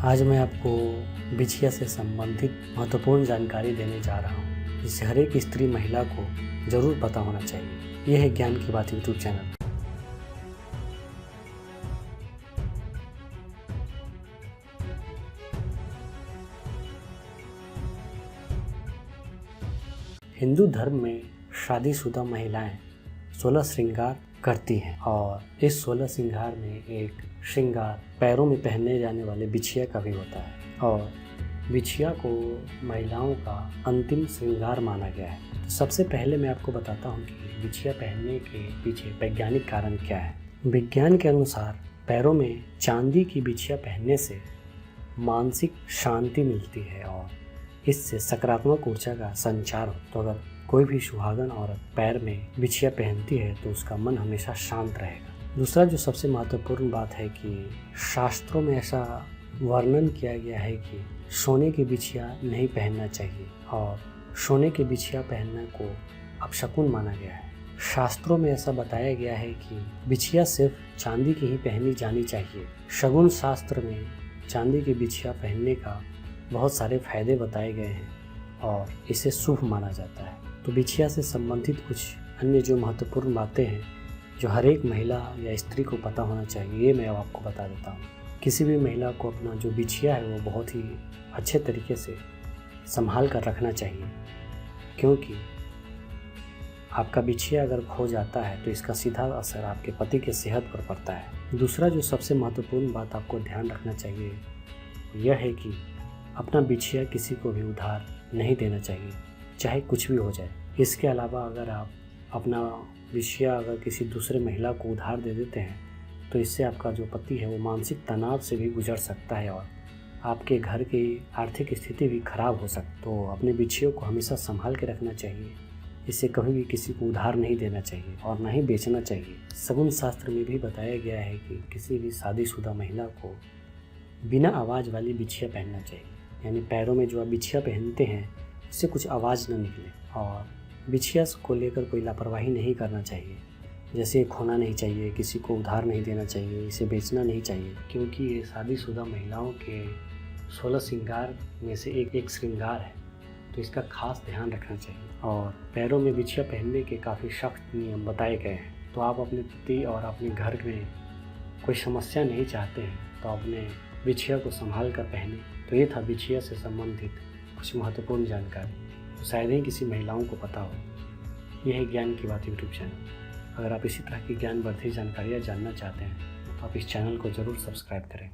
आज मैं आपको बिछिया से संबंधित महत्वपूर्ण जानकारी देने जा रहा हूँ, जिसे हर एक स्त्री महिला को ज़रूर पता होना चाहिए। यह है ज्ञान की बात यूट्यूब चैनल। हिंदू धर्म में शादीशुदा महिलाएं 16 श्रृंगार करती हैं और इस 16 श्रृंगार में एक श्रृंगार पैरों में पहनने जाने वाले बिछिया का भी होता है और बिछिया को महिलाओं का अंतिम श्रृंगार माना गया है। तो सबसे पहले मैं आपको बताता हूँ कि बिछिया पहनने के पीछे वैज्ञानिक कारण क्या है। विज्ञान के अनुसार पैरों में चांदी की बिछिया पहनने से मानसिक शांति मिलती है और इससे सकारात्मक ऊर्जा का संचार हो। तो अगर कोई भी सुहागन औरत पैर में बिछिया पहनती है तो उसका मन हमेशा शांत रहेगा। दूसरा जो सबसे महत्वपूर्ण बात है कि शास्त्रों में ऐसा वर्णन किया गया है कि सोने की बिछिया नहीं पहनना चाहिए और सोने की बिछिया पहनने को अपशकुन माना गया है। शास्त्रों में ऐसा बताया गया है कि बिछिया सिर्फ चांदी की ही पहनी जानी चाहिए। शगुन शास्त्र में चांदी की बिछिया पहनने का बहुत सारे फायदे बताए गए हैं और इसे शुभ माना जाता है। तो बिछिया से संबंधित कुछ अन्य जो महत्वपूर्ण बातें हैं जो हर एक महिला या स्त्री को पता होना चाहिए, ये मैं आपको बता देता हूँ। किसी भी महिला को अपना जो बिछिया है वो बहुत ही अच्छे तरीके से संभाल कर रखना चाहिए, क्योंकि आपका बिछिया अगर खो जाता है तो इसका सीधा असर आपके पति के सेहत पर पड़ता है। दूसरा जो सबसे महत्वपूर्ण बात आपको ध्यान रखना चाहिए यह है कि अपना बिछिया किसी को भी उधार नहीं देना चाहिए, चाहे कुछ भी हो जाए। इसके अलावा अगर आप अपना बिछिया अगर किसी दूसरे महिला को उधार दे देते हैं तो इससे आपका जो पति है वो मानसिक तनाव से भी गुजर सकता है और आपके घर की आर्थिक स्थिति भी खराब हो सकती है। तो अपने बिछियों को हमेशा संभाल के रखना चाहिए। इसे कभी भी किसी को उधार नहीं देना चाहिए और ना ही बेचना चाहिए। शगुन शास्त्र में भी बताया गया है कि किसी भी शादीशुदा महिला को बिना आवाज़ वाली बिछिया पहनना चाहिए, यानी पैरों में जो आप बिछिया पहनते हैं उससे कुछ आवाज़ न निकले और बिछिया को लेकर कोई लापरवाही नहीं करना चाहिए। जैसे खोना नहीं चाहिए, किसी को उधार नहीं देना चाहिए, इसे बेचना नहीं चाहिए, क्योंकि ये शादीशुदा महिलाओं के 16 श्रृंगार में से एक श्रृंगार है। तो इसका खास ध्यान रखना चाहिए। और पैरों में बिछिया पहनने के काफ़ी सख्त नियम बताए गए हैं। तो आप अपने पति और अपने घर में कोई समस्या नहीं चाहते हैं तो अपने बिछिया को संभाल कर पहने। तो ये था बिछिया से संबंधित कुछ महत्वपूर्ण जानकारी, तो शायद ही किसी महिलाओं को पता हो। यह है ज्ञान की बात यूट्यूब चैनल। अगर आप इसी तरह की ज्ञानवर्धक जानकारियाँ जानना चाहते हैं तो आप इस चैनल को ज़रूर सब्सक्राइब करें।